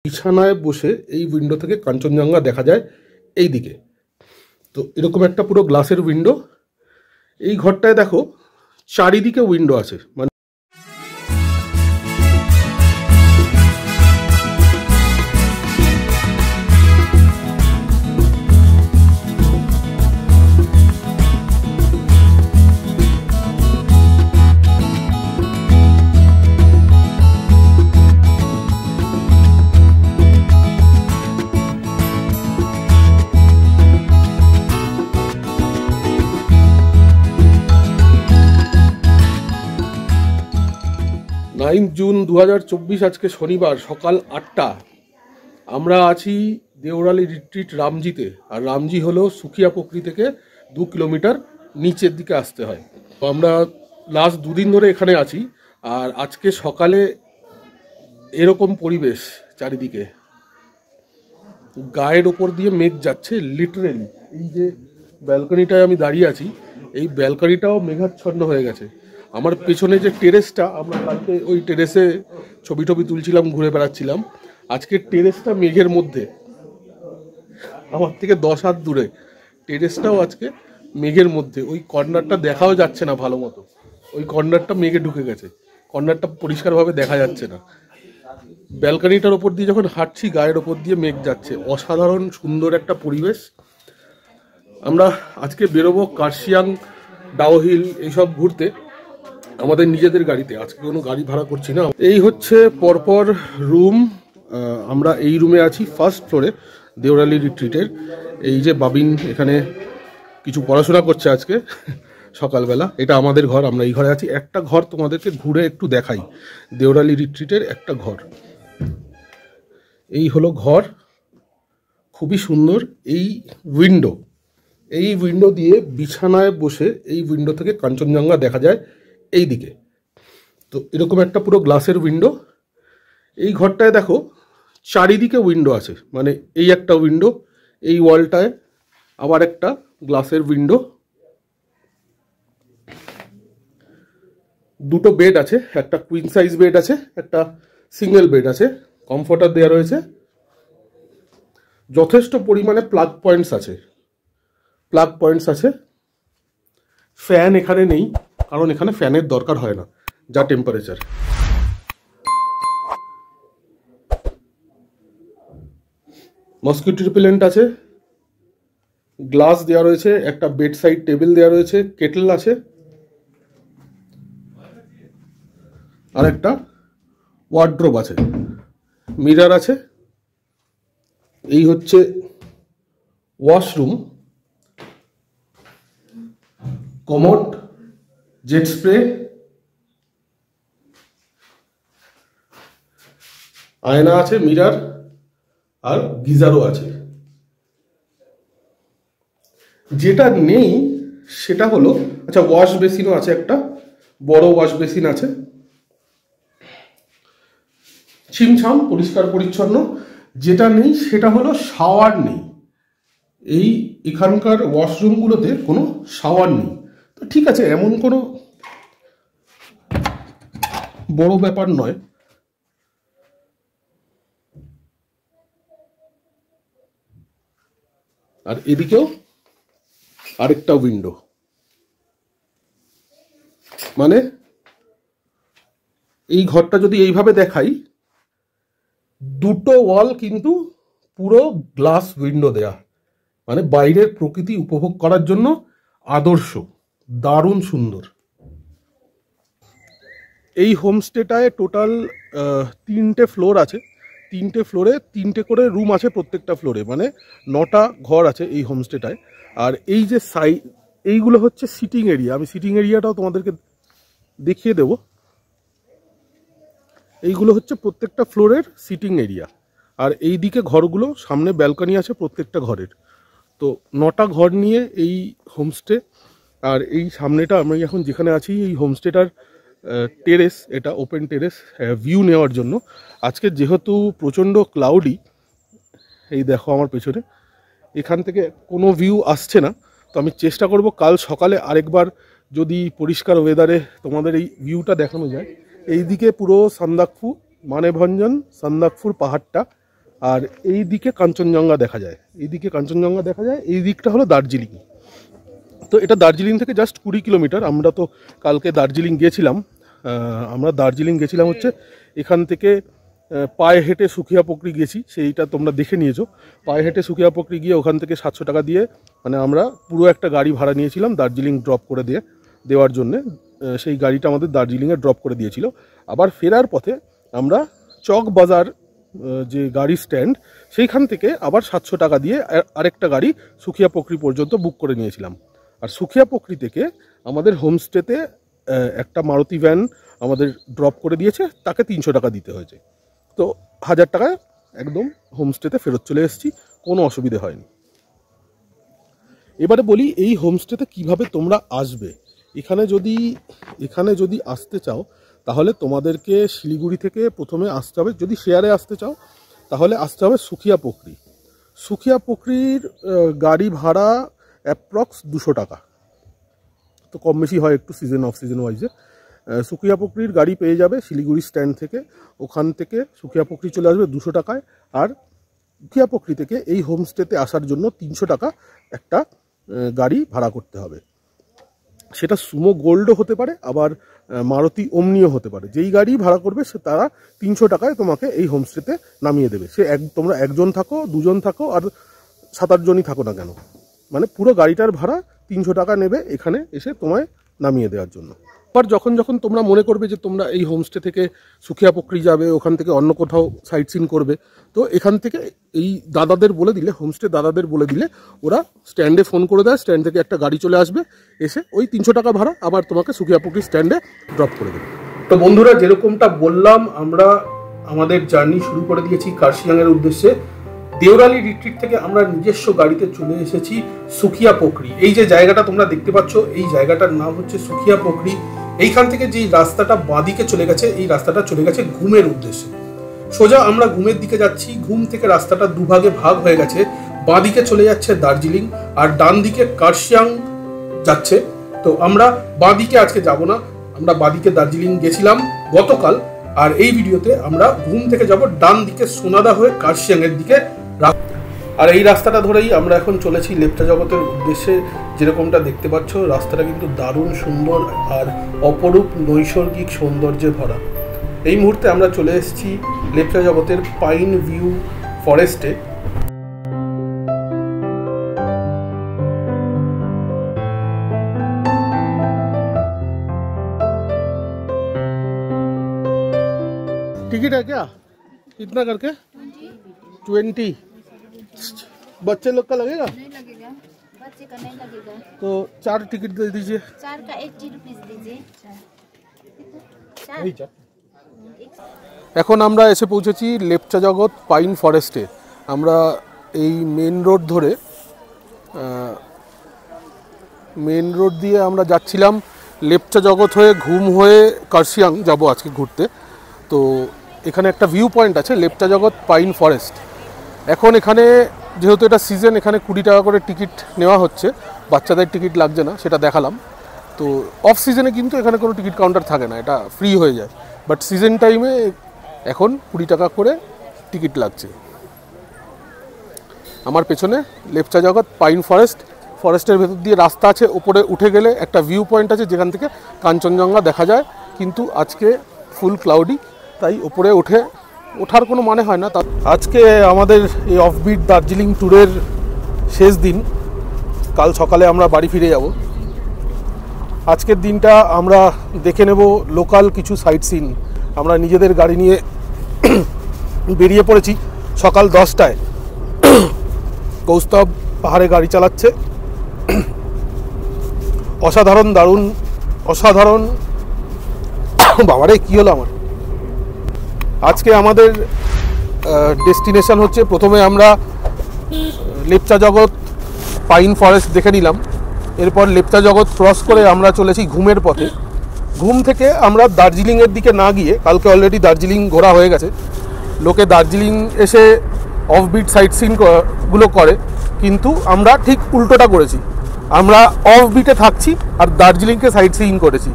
বিছানায় বসে এই উইন্ডো থেকে কাঞ্চনজঙ্ঘা দেখা যায় এই দিকে। তো এরকম একটা পুরো গ্লাসের উইন্ডো। এই ঘরটায় দেখো চারিদিকে উইন্ডো আছে, মানে 9 জুন 2024, আজকে শনিবার সকাল 8টা। আমরা আছি দেওরালি রিট্রিট রামজিতে। আর রামজি হলো সুখিয়া পোখরি থেকে 2 কিলোমিটার নিচের দিকে আসতে হয়। তো আমরা লাস্ট 2 দিন ধরে এখানে আছি। আর আজকে সকালে এরকম পরিবেশ, চারিদিকে গায়ের ওপর দিয়ে মেঘ যাচ্ছে লিটারেলি। এই যে ব্যালকনিটায় আমি দাঁড়িয়ে আছি, এই ব্যালকনিটাও মেঘাচ্ছন্ন হয়ে গেছে। আমার পেছনে যে টেরেসটা, আমরা কালকে ওই টেরেসে ছবি তুলছিলাম, ঘুরে বেড়াচ্ছিলাম। আজকে টেরেসটা মেঘের মধ্যে, আমার থেকে 10 হাত দূরে টেরেসটাও আজকে মেঘের মধ্যে। ওই কর্নারটা দেখাও যাচ্ছে না ভালো মতো, ওই কর্নারটা মেঘে ঢুকে গেছে, কর্নারটা পরিষ্কারভাবে দেখা যাচ্ছে না। ব্যালকনিটার ওপর দিয়ে যখন হাঁটছি, গায়ের ওপর দিয়ে মেঘ যাচ্ছে। অসাধারণ সুন্দর একটা পরিবেশ। আমরা আজকে বেরোবো কার্শিয়াং, ডাউহিল এইসব ঘুরতে আমাদের নিজেদের গাড়িতে। আজকে কোনো গাড়ি ভাড়া করছি না। এই হচ্ছে পরপর রুম। আমরা এই রুমে আছি ফার্স্ট ফ্লোরে দেওরালি রিট্রিটের। এই যে বাবিন এখানে কিছু পড়াশোনা করছে আজকে সকালবেলা। এটা আমাদের ঘর, আমরা এই ঘরে আছি। একটা ঘর তোমাদেরকে ঘুরে একটু দেখাই, দেওরালি রিট্রিটের একটা ঘর। এই হলো ঘর, খুবই সুন্দর। এই উইন্ডো দিয়ে বিছানায় বসে এই উইন্ডো থেকে কাঞ্চনজঙ্ঘা দেখা যায় এই দিকে। তো এরকম একটা পুরো গ্লাসের উইন্ডো। এই ঘরটায় দেখো চারিদিকে উইন্ডো আছে, মানে এই একটা উইন্ডো, এই ওয়ালটায় আবার একটা গ্লাসের উইন্ডো। দুটো বেড আছে, একটা কুইন সাইজ বেড আছে, একটা সিঙ্গেল বেড আছে। কমফোর্টার দেওয়া রয়েছে। যথেষ্ট পরিমাণে প্লাগ পয়েন্টস আছে। ফ্যান এখানে নেই, কারণ এখানে ফ্যানের দরকার হয় না, যা টেম্পারেচার। মসকিউটো রিপেলেন্ট আছে, গ্লাস দেওয়া রয়েছে, একটা বেড সাইড টেবিল দেওয়া রয়েছে, কেটল আছে, আর একটা ওয়ার্ড্রোব আছে, মিরর আছে। এই হচ্ছে ওয়াশরুম, কমোড, জেট স্প্রে, আয়না আছে, মিরর আর গিজারও আছে। যেটা নেই সেটা হলো, আচ্ছা, ওয়াশ বেসিনও আছে, একটা বড় ওয়াশ বেসিন আছে, ছিমছাম পরিষ্কার পরিচ্ছন্ন। যেটা নেই সেটা হলো শাওয়ার নেই। এখানকার ওয়াশরুমগুলোতে কোনো শাওয়ার নেই। তো ঠিক আছে, এমন কোনো বড় ব্যাপার নয়। আর এদিকেও আরেকটা উইন্ডো, মানে এই ঘরটা যদি এইভাবে দেখাই, দুটো ওয়াল কিন্তু পুরো গ্লাস উইন্ডো দেয়া, মানে বাইরের প্রকৃতি উপভোগ করার জন্য আদর্শ, দারুণ সুন্দর। এই হোমস্টেটায় টোটাল 3টে ফ্লোর আছে। 3টে ফ্লোরে 3টে করে রুম আছে প্রত্যেকটা ফ্লোরে, মানে 9টা ঘর আছে এই হোমস্টেটায়। আর এই যে এইগুলো হচ্ছে সিটিং এরিয়া। আমি সিটিং এরিয়াটাও তোমাদেরকে দেখিয়ে দেব। এইগুলো হচ্ছে প্রত্যেকটা ফ্লোরের সিটিং এরিয়া। আর এই দিকে ঘরগুলো, সামনে ব্যালকনি আছে প্রত্যেকটা ঘরের। তো 9টা ঘর নিয়ে এই হোমস্টে। আর এই সামনেটা আমি এখন যেখানে আছি, এই হোমস্টেটার টেরেস, এটা ওপেন টেরেস, ভিউ নেওয়ার জন্য। আজকে যেহেতু প্রচণ্ড ক্লাউডি, এই দেখো আমার পেছনে, এখান থেকে কোনো ভিউ আসছে না। তো আমি চেষ্টা করব কাল সকালে আরেকবার, যদি পরিষ্কার ওয়েদারে তোমাদের এই ভিউটা দেখানো যায়। এই দিকে পুরো সান্দাকফু, মানেভঞ্জন সান্দাকফুর পাহাড়টা আর এই দিকে কাঞ্চনজঙ্ঘা দেখা যায়, এই দিকটা হলো দার্জিলিং। তো এটা দার্জিলিং থেকে জাস্ট 20 কিলোমিটার। আমরা তো কালকে দার্জিলিং গিয়েছিলাম, হচ্ছে এখান থেকে পায়ে হেঁটে সুখিয়া পকরি গেছি, সেইটা তোমরা দেখে নিয়েছো। পায়ে হেঁটে সুখিয়া পকরি গিয়ে ওখান থেকে 700 টাকা দিয়ে, মানে আমরা পুরো একটা গাড়ি ভাড়া নিয়েছিলাম দার্জিলিং ড্রপ করে দেওয়ার জন্যে। সেই গাড়িটা আমাদের দার্জিলিংয়ে ড্রপ করে দিয়েছিল। আবার ফেরার পথে আমরা চক বাজার যে গাড়ি স্ট্যান্ড, সেইখান থেকে আবার 700 টাকা দিয়ে আরেকটা গাড়ি সুখিয়া পকরি পর্যন্ত বুক করে নিয়েছিলাম। আর সুখিয়া পকরি থেকে আমাদের হোমস্টেতে একটা মারুতি ভ্যান আমাদের ড্রপ করে দিয়েছে, তাকে 300 টাকা দিতে হয়েছে। তো 1000 টাকায় একদম হোমস্টেতে ফেরত চলে এসেছি, কোনো অসুবিধে হয়নি। এবারে বলি এই হোমস্টেতে কিভাবে তোমরা আসবে। এখানে যদি আসতে চাও তাহলে তোমাদেরকে শিলিগুড়ি থেকে প্রথমে আসতে হবে। যদি শেয়ারে আসতে চাও তাহলে আসতে হবে সুখিয়া পকরির গাড়ি ভাড়া অ্যাপ্রক্স 200 টাকা, তো কম বেশি হয় একটু সিজন অফ সিজন ওয়াইজে। সুখিয়া পকরির গাড়ি পেয়ে যাবে শিলিগুড়ি স্ট্যান্ড থেকে, ওখান থেকে সুখিয়া পকরি চলে আসবে 200 টাকায়। আর সুখিয়া পকরি থেকে এই হোমস্টেতে আসার জন্য 300 টাকা একটা গাড়ি ভাড়া করতে হবে। সেটা সুমো গোল্ডও হতে পারে, আবার মারুতি ওমনিও হতে পারে। যেই গাড়ি ভাড়া করবে সে তারা 300 টাকায় তোমাকে এই হোমস্টেতে নামিয়ে দেবে। তোমরা একজন থাকো, দুজন থাকো, আর 7-8 জনই থাকো না কেন, মানে পুরো গাড়িটার ভাড়া 300 টাকা নেবে এখানে এসে তোমায় নামিয়ে দেওয়ার জন্য। আবার যখন তোমরা মনে করবে যে তোমরা এই হোমস্টে থেকে সুখিয়া পকরি যাবে, ওখান থেকে অন্য কোথাও সাইট সিন করবে, তো এখান থেকে এই দাদাদের বলে দিলে, হোমস্টে দাদাদের বলে দিলে ওরা স্ট্যান্ডে ফোন করে দেয়, স্ট্যান্ড থেকে একটা গাড়ি চলে আসবে, এসে ওই 300 টাকা ভাড়া আবার তোমাকে সুখিয়া পকরি স্ট্যান্ডে ড্রপ করে দেবে। তো বন্ধুরা, যেরকমটা বললাম, আমরা আমাদের জার্নি শুরু করে দিয়েছি কার্শিয়াংয়ের উদ্দেশ্যে। দেওরালি রিট্রিট থেকে আমরা নিজস্ব গাড়িতে চলে এসেছি সুখিয়া পকরি। এই যে জায়গাটা তোমরা দেখতে পাচ্ছ, এই জায়গাটার নাম হচ্ছে সুখিয়া পকরি। এইখান থেকে যে রাস্তাটা বাঁদিকে চলে গেছে, এই রাস্তাটা চলে গেছে ঘুমের উদ্দেশ্যে। সোজা আমরা ঘুমের দিকে যাচ্ছি। ঘুম থেকে রাস্তাটা দুভাগে ভাগ হয়ে গেছে, বাঁদিকে চলে যাচ্ছে দার্জিলিং আর ডান দিকে কার্শিয়াং যাচ্ছে। তো আমরা বাঁদিকে আজকে যাব না, আমরা বাঁদিকে দার্জিলিং গেছিলাম গতকাল। আর এই ভিডিওতে আমরা ঘুম থেকে যাব ডান দিকে সোনাদা হয়ে কার্শিয়াং এর দিকে। আর এই রাস্তাটা ধরেই আমরা এখন চলেছি লেপচা জগতের উদ্দেশ্যে। যেরকমটা দেখতে পাচ্ছ, রাস্তাটা কিন্তু দারুণ সুন্দর আর অপরূপ নৈসর্গিক সৌন্দর্যে ভরা। এই মুহূর্তে আমরা চলে এসেছি লেপচা জগতের পাইন ভিউ ফরেস্টে। टिकट है क्या? कितना करके? 20। बच्चे लोग का लगेगा? नहीं लगेगा, बच्चे का नहीं लगेगा। तो 4 टिकट दे दीजिए। 4 का 80 रुपीस दीजिए। এখন আমরা এসে পৌঁছেছি লেপচা জগৎ পাইন ফরেস্টে। আমরা এই মেন রোড দিয়ে আমরা যাচ্ছিলাম লেপচা জগৎ হয়ে, ঘুম হয়ে কার্শিয়াং যাব আজকে ঘুরতে। তো এখানে একটা ভিউ পয়েন্ট আছে লেপচা জগৎ পাইন ফরেস্ট। এখন এখানে যেহেতু এটা সিজন, এখানে 20 টাকা করে টিকিট নেওয়া হচ্ছে, বাচ্চাদের টিকিট লাগছে না, সেটা দেখালাম। তো অফ সিজনে কিন্তু এখানে কোনো টিকিট কাউন্টার থাকে না, এটা ফ্রি হয়ে যায়। বাট সিজন টাইমে এখন 20 টাকা করে টিকিট লাগছে। আমার পেছনে লেপচা জগৎ পাইন ফরেস্টের ভেতর দিয়ে রাস্তা আছে। ওপরে উঠে গেলে একটা ভিউ পয়েন্ট আছে যেখান থেকে কাঞ্চনজঙ্ঘা দেখা যায়, কিন্তু আজকে ফুল ক্লাউডি, তাই ওপরে ওঠার কোনো মানে হয় না। আজকে আমাদের এই অফবিট দার্জিলিং ট্যুরের শেষ দিন। কাল সকালে আমরা বাড়ি ফিরে যাব। আজকের দিনটা আমরা দেখে নেব লোকাল কিছু সাইট সিন। আমরা নিজেদের গাড়ি নিয়ে বেরিয়ে পড়েছি সকাল 10টায়। কৌস্তব পাহাড়ে গাড়ি চালাচ্ছে, অসাধারণ। বাবারে কি হলো আমার। আজকে আমাদের ডেস্টিনেশন হচ্ছে, প্রথমে আমরা লেপচা জগৎ পাইন ফরেস্ট দেখে নিলাম। এরপর লেপচা জগৎ ক্রস করে আমরা চলেছি ঘুমের পথে। ঘুম থেকে আমরা দার্জিলিংয়ের দিকে না গিয়ে, কালকে অলরেডি দার্জিলিং ঘোরা হয়ে গেছে, লোকে দার্জিলিং এসে অফবিট সাইট সিনগুলো করে, কিন্তু আমরা ঠিক উল্টোটা করেছি। আমরা অফবিটে থাকছি আর দার্জিলিংকে সাইট সিইং করেছি,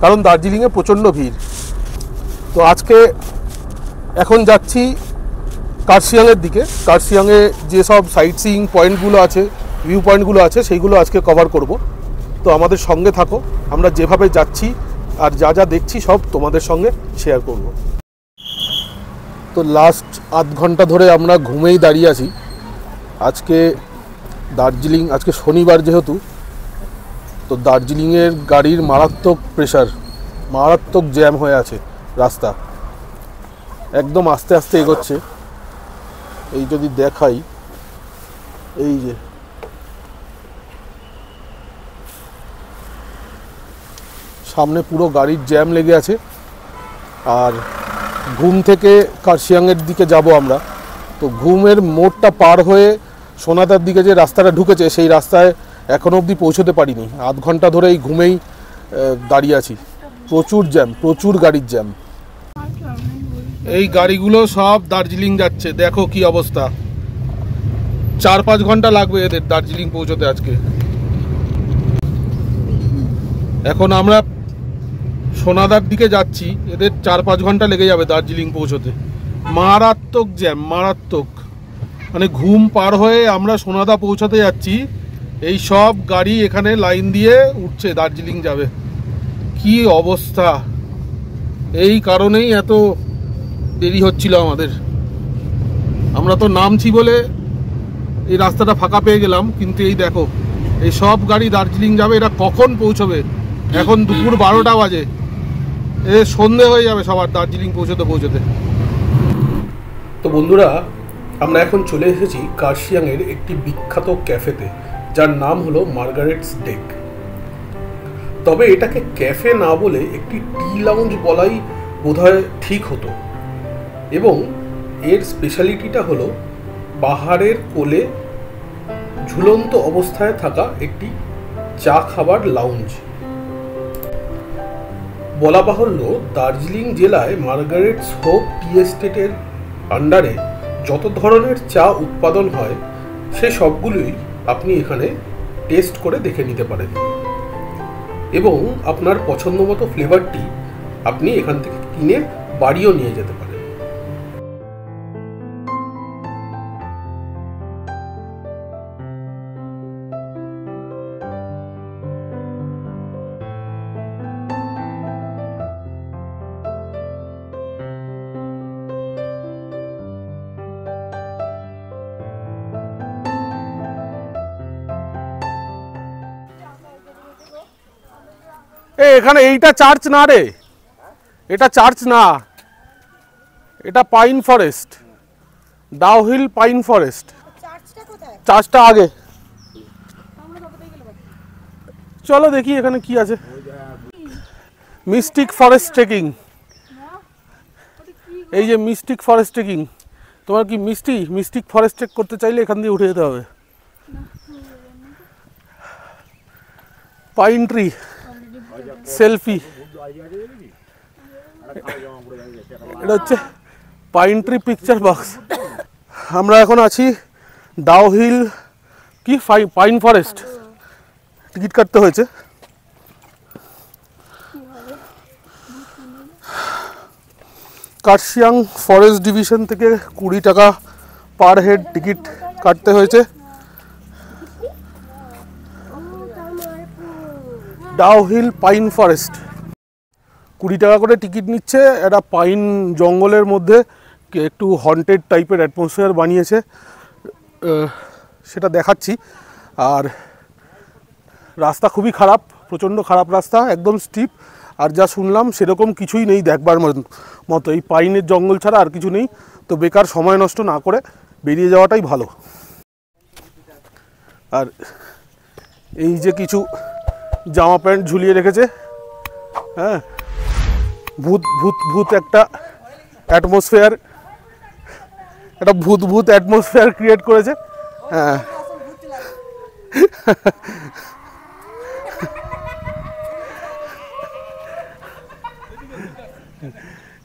কারণ দার্জিলিংয়ে প্রচণ্ড ভিড়। তো আজকে এখন যাচ্ছি কার্শিয়াংয়ের দিকে। কার্শিয়াংয়ে যেসব সাইট সিইং পয়েন্টগুলো আছে, ভিউ পয়েন্টগুলো আছে, সেইগুলো আজকে কভার করব। তো আমাদের সঙ্গে থাকো, আমরা যেভাবে যাচ্ছি আর যা যা দেখছি সব তোমাদের সঙ্গে শেয়ার করব। তো লাস্ট আধ ঘন্টা ধরে আমরা ঘুমেই দাঁড়িয়ে আছি। আজকে দার্জিলিং, আজকে শনিবার যেহেতু, তো দার্জিলিংয়ের গাড়ির মারাত্মক প্রেশার, মারাত্মক জ্যাম হয়ে আছে রাস্তা, একদম আস্তে আস্তে এগোচ্ছে। এই যদি দেখাই, এই যে সামনে পুরো গাড়ির জ্যাম লেগে আছে। আর ঘুম থেকে কার্শিয়াংয়ের দিকে যাব আমরা। তো ঘুমের মোড়টা পার হয়ে সোনাদার দিকে যে রাস্তাটা ঢুকেছে, সেই রাস্তায় এখনো অবধি পৌঁছতে পারিনি। আধ ঘন্টা ধরে এই ঘুমেই দাঁড়িয়ে আছি। প্রচুর জ্যাম, প্রচুর গাড়ির জ্যাম। এই গাড়িগুলো সব দার্জিলিং যাচ্ছে, দেখো কি অবস্থা। 4-5 ঘন্টা লাগবে এদের দার্জিলিং পৌঁছতে আজকে। এখন আমরা সোনাদার দিকে যাচ্ছি, এদের 4-5 ঘন্টা লেগে যাবে দার্জিলিং পৌঁছতে। মারাত্মক জ্যাম, মারাত্মক। মানে ঘুম পার হয়ে আমরা সোনাদা পৌঁছাতে যাচ্ছি, এই সব গাড়ি এখানে লাইন দিয়ে উঠছে, দার্জিলিং যাবে। কি অবস্থা! এই কারণেই এত দেরি হচ্ছিল আমাদের। আমরা তো নামছি বলে এই রাস্তাটা ফাঁকা পেয়ে গেলাম, কিন্তু এই দেখো এই সব গাড়ি দার্জিলিং যাবে। এরা কখন পৌঁছবে? এখন দুপুর 12টা বাজে, সন্ধে হয়ে যাবে সবার দার্জিলিং পৌঁছতে। তো বন্ধুরা, আমরা এখন চলে এসেছি কার্শিয়াংয়ের একটি বিখ্যাত ক্যাফেতে, যার নাম হলো মার্গারেটস ডেক। তবে এটাকে ক্যাফে না বলে একটি টি লাউঞ্জ বলাই বোধহয় ঠিক হতো। এবং এর স্পেশালিটিটা হলো পাহাড়ের কোলে ঝুলন্ত অবস্থায় থাকা একটি চা খাবার লাউঞ্জ। বলা বাহুল্য, দার্জিলিং জেলায় মার্গারেটস হোপ টি এস্টেটের আন্ডারে যত ধরনের চা উৎপাদন হয়, সে সবগুলোই আপনি এখানে টেস্ট করে দেখে নিতে পারেন এবং আপনার পছন্দ মতো ফ্লেভারটি আপনি এখান থেকে কিনে বাড়িও নিয়ে যেতে পারেন। এখানে এইটা চার্চ না রে, এটা চার্চ না, এটা pine forest, Dowhill pine forest. চার্চটা আগে, চলো দেখি এখানে কি আছে। মিস্টিক ফরেস্ট ট্রেকিং, এই যে মিস্টিক ফরেস্ট ট্রেকিং। তোমার কি মিস্টিক ফরেস্ট ট্রেক করতে চাইলে এখান দিয়ে উঠে যেতে হবে। পাইন ট্রি সেলফি, এটা হচ্ছে পাইন ট্রি পিকচার বক্স। আমরা এখন আছি ডাউহিল কি পাইন ফরেস্ট, টিকিট কাটতে হয়েছে। কার্শিয়াং ফরেস্ট ডিভিশন থেকে 20 টাকা পার হেড টিকিট কাটতে হয়েছে। ডাউহিল পাইন ফরেস্ট 20 টাকা করে টিকিট নিচ্ছে। একটা পাইন জঙ্গলের মধ্যে একটু হন্টেড টাইপের অ্যাটমসফিয়ার বানিয়েছে, সেটা দেখাচ্ছি। আর রাস্তা খুবই খারাপ, প্রচণ্ড খারাপ রাস্তা, একদম স্টিপ। আর যা শুনলাম সেরকম কিছুই নেই দেখবার মতো, এই পাইনের জঙ্গল ছাড়া আর কিছু নেই। তো বেকার সময় নষ্ট না করে বেরিয়ে যাওয়াটাই ভালো। আর এই যে কিছু জামা প্যান্ট ঝুলিয়ে রেখেছে, হ্যাঁ, ভূত ভূত ভূত একটা অ্যাটমসফিয়ার, একটা ভূত ভূত অ্যাটমসফিয়ার ক্রিয়েট করেছে। হ্যাঁ,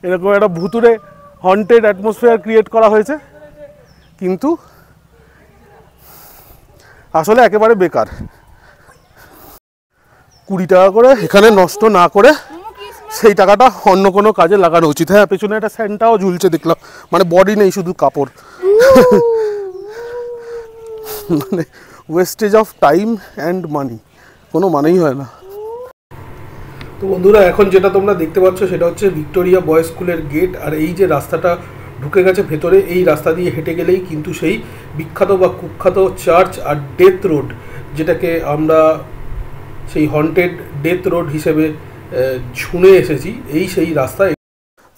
এরকম একটা ভুতুরে হন্টেড অ্যাটমসফিয়ার ক্রিয়েট করা হয়েছে, কিন্তু আসলে একেবারে বেকার। 20 টাকা করে এখানে নষ্ট না করে সেই টাকাটা অন্য কোনো কাজে লাগানো উচিত। হ্যাঁ, পেছনে একটা স্যান্টাও ঝুলছে দেখলাম, মানে বডি নেই, শুধু কাপড়। মানে wastage of time and money, কোনো মানেই হয় না। তো বন্ধুরা, এখন যেটা তোমরা দেখতে পাচ্ছ সেটা হচ্ছে ভিক্টোরিয়া বয়েজ স্কুলের গেট। আর এই যে রাস্তাটা ঢুকে গেছে ভেতরে, এই রাস্তা দিয়ে হেঁটে গেলেই কিন্তু সেই বিখ্যাত বা কুখ্যাত চার্চ আর ডেথ রোড, যেটাকে আমরা সেই হন্টেড ডেথ রোড হিসেবে শুনে এসেছি, সেই রাস্তায়।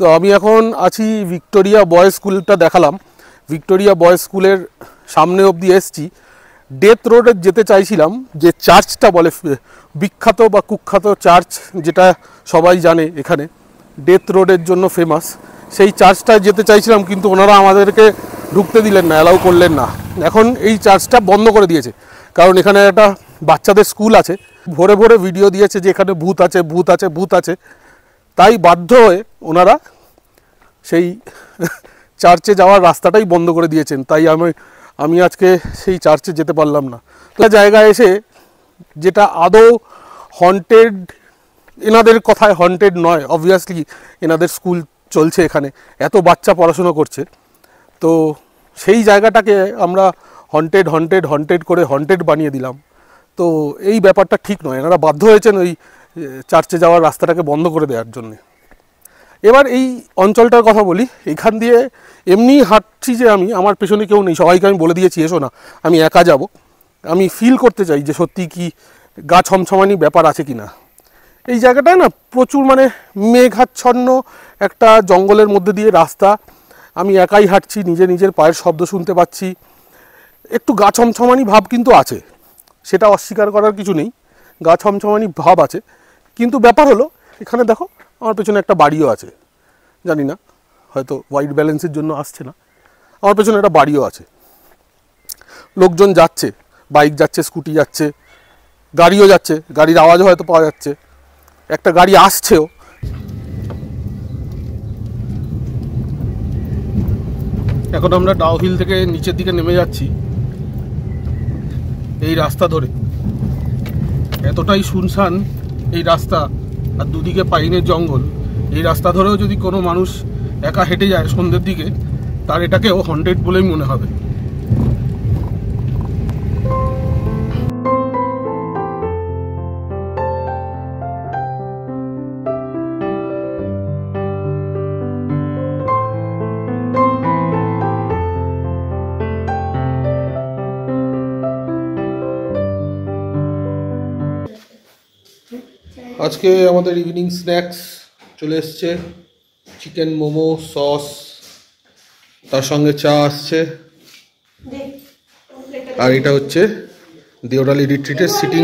তো আমি এখন আছি ভিক্টোরিয়া বয়েজ স্কুলটা দেখালাম, ভিক্টোরিয়া বয়েজ স্কুলের সামনে অবধি এসছি। ডেথ রোডে যেতে চাইছিলাম, যে চার্চটা বলে বিখ্যাত বা কুখ্যাত চার্চ, যেটা সবাই জানে এখানে ডেথ রোডের জন্য ফেমাস, সেই চার্চটায় যেতে চাইছিলাম, কিন্তু ওনারা আমাদেরকে ঢুকতে দিলেন না, অ্যালাউ করলেন না। এখন এই চার্চটা বন্ধ করে দিয়েছে, কারণ এখানে একটা বাচ্চাদের স্কুল আছে। ভোরে ভোরে ভিডিও দিয়েছে যে এখানে ভূত আছে, ভূত আছে, ভূত আছে। তাই বাধ্য হয়ে ওনারা সেই চার্চে যাওয়ার রাস্তাটাই বন্ধ করে দিয়েছেন। তাই আমি আজকে সেই চার্চে যেতে পারলাম না। জায়গায় এসে যেটা আদৌ হন্টেড, এনাদের কথায় হন্টেড নয়, অবভিয়াসলি এনাদের স্কুল চলছে এখানে, এত বাচ্চা পড়াশুনো করছে, তো সেই জায়গাটাকে আমরা হন্টেড হন্টেড হন্টেড করে হন্টেড বানিয়ে দিলাম। তো এই ব্যাপারটা ঠিক নয়, এনারা বাধ্য হয়েছেন ওই চার্চে যাওয়ার রাস্তাটাকে বন্ধ করে দেওয়ার জন্যে। এবার এই অঞ্চলটার কথা বলি, এখান দিয়ে এমনি হাঁটছি যে আমার পেছনে কেউ নেই, সবাইকে আমি বলে দিয়েছি এসো না, আমি একা যাব, আমি ফিল করতে চাই যে সত্যি কি গা ছমছমানি ব্যাপার আছে কি না। এই জায়গাটায় না প্রচুর মানে মেঘাচ্ছন্ন একটা জঙ্গলের মধ্যে দিয়ে রাস্তা, আমি একাই হাঁটছি, নিজের পায়ের শব্দ শুনতে পাচ্ছি, একটু গা ছমছমানি ভাব কিন্তু আছে, সেটা অস্বীকার করার কিছু নেই, গা ছমছমানি ভাব আছে। কিন্তু ব্যাপার হলো এখানে দেখো আমার পেছনে একটা বাড়িও আছে, জানি না হয়তো হোয়াইট ব্যালেন্সের জন্য আসছে না, আমার পেছনে একটা বাড়িও আছে, লোকজন যাচ্ছে, বাইক যাচ্ছে, স্কুটি যাচ্ছে, গাড়িও যাচ্ছে, গাড়ির আওয়াজও হয়তো পাওয়া যাচ্ছে, একটা গাড়ি আসছেও। এখন আমরা ডাউহিল থেকে নিচের দিকে নেমে যাচ্ছি এই রাস্তা ধরে। এতটাই শুনশান এই রাস্তা, আর দুদিকে পাইনের জঙ্গল, এই রাস্তা ধরেও যদি কোনো মানুষ একা হেঁটে যায় সন্ধ্যের দিকে, তার এটাকেও হন্টেড বলেই মনে হবে। আজকে আমাদের ইভিনিং স্ন্যাক্স চলে এসছে, চিকেন মোমো সস, তার সঙ্গে চা আসছে, আর এটা হচ্ছে দেওরালি রিট্রিটের সিটিং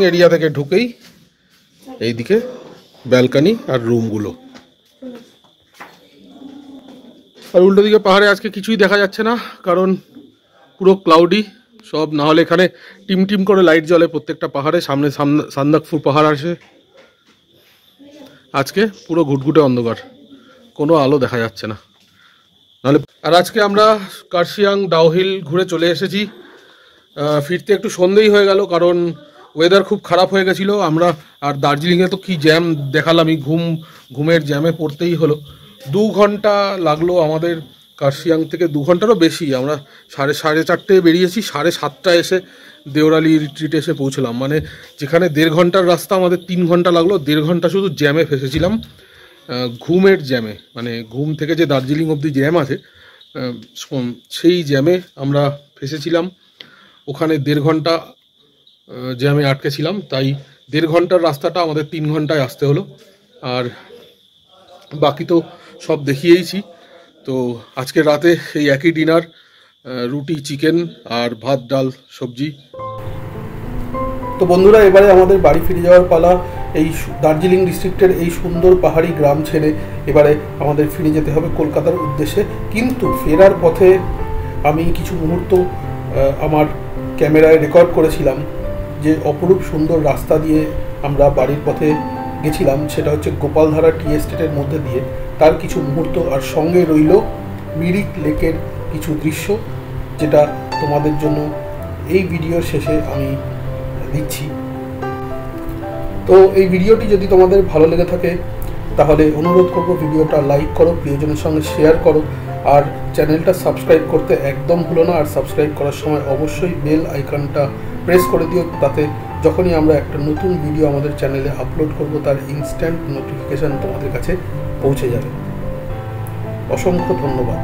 এরিয়া থেকে ঢুকেই এইদিকে ব্যালকনি আর রুমগুলো, আর উল্টো দিকে পাহাড়ে আজকে কিছুই দেখা যাচ্ছে না, কারণ পুরো ক্লাউডি সব। না হলে এখানে টিম টিম করে লাইট জ্বলে প্রত্যেকটা পাহাড়ে, সামনে সান্দাকফু পাহাড় আসে, আজকে পুরো ঘুটঘুটে অন্ধকার, কোনো আলো দেখা যাচ্ছে না। নাহলে আর আজকে আমরা কার্শিয়াং ডাউহিল ঘুরে চলে এসেছি, ফিরতে একটু সন্ধ্যেই হয়ে গেল, কারণ ওয়েদার খুব খারাপ হয়ে গেছিলো। আমরা আর দার্জিলিংয়ে তো কি জ্যাম দেখালামই, ঘুমের জ্যামে পড়তেই হলো। 2 ঘন্টা লাগলো আমাদের কার্শিয়াং থেকে, 2 ঘন্টারও বেশি। আমরা 4:30 বেরিয়েছি, 7:30 এসে দেওরালি রিট্রিটে এসে পৌঁছলাম। মানে যেখানে 1.5 ঘন্টার রাস্তা আমাদের 3 ঘন্টা লাগলো, 1.5 ঘন্টা শুধু জ্যামে ফেসেছিলাম, ঘুমের জ্যামে। মানে ঘুম থেকে যে দার্জিলিং অবধি জ্যাম আছে, সেই জ্যামে আমরা ফেসেছিলাম। ওখানে 1.5 ঘন্টা জ্যামে আটকে ছিলাম, তাই 1.5 ঘন্টার রাস্তাটা আমাদের 3 ঘন্টায় আসতে হলো। আর বাকি তো সব দেখিয়েইছি। তো আজকে রাতে এই একই ডিনার, রুটি, চিকেন আর ভাত, ডাল, সবজি। তো বন্ধুরা, এবারে আমাদের বাড়ি ফিরে যাওয়ার পালা। এই দার্জিলিং ডিস্ট্রিক্টের এই সুন্দর পাহাড়ি গ্রাম ছেড়ে এবারে আমাদের ফিরে যেতে হবে কলকাতার উদ্দেশ্যে। কিন্তু ফেরার পথে আমি কিছু মুহূর্ত আমার ক্যামেরায় রেকর্ড করেছিলাম, যে অপরূপ সুন্দর রাস্তা দিয়ে আমরা বাড়ির পথে গেছিলাম, সেটা হচ্ছে গোপালধারা টি এস্টেটের মধ্যে দিয়ে। তার কিছু মুহূর্ত, আর সঙ্গে রইল মিরিক লেকের কিছু দৃশ্য, যেটা তোমাদের জন্য এই ভিডিওর শেষে আমি দিচ্ছি। তো তো এই ভিডিওটি যদি তোমাদের ভালো লেগে থাকে তাহলে অনুরোধ করব ভিডিওটা লাইক করো, প্রিয়জনের সঙ্গে শেয়ার করো, আর চ্যানেলটা সাবস্ক্রাইব করতে একদম ভুলো না। আর সাবস্ক্রাইব করার সময় অবশ্যই বেল আইকনটা প্রেস করে দিও, তাতে যখনই আমরা একটা নতুন ভিডিও আমাদের চ্যানেলে আপলোড করব তার ইনস্ট্যান্ট নোটিফিকেশান তোমাদের কাছে পৌঁছে যাবে। অসংখ্য ধন্যবাদ।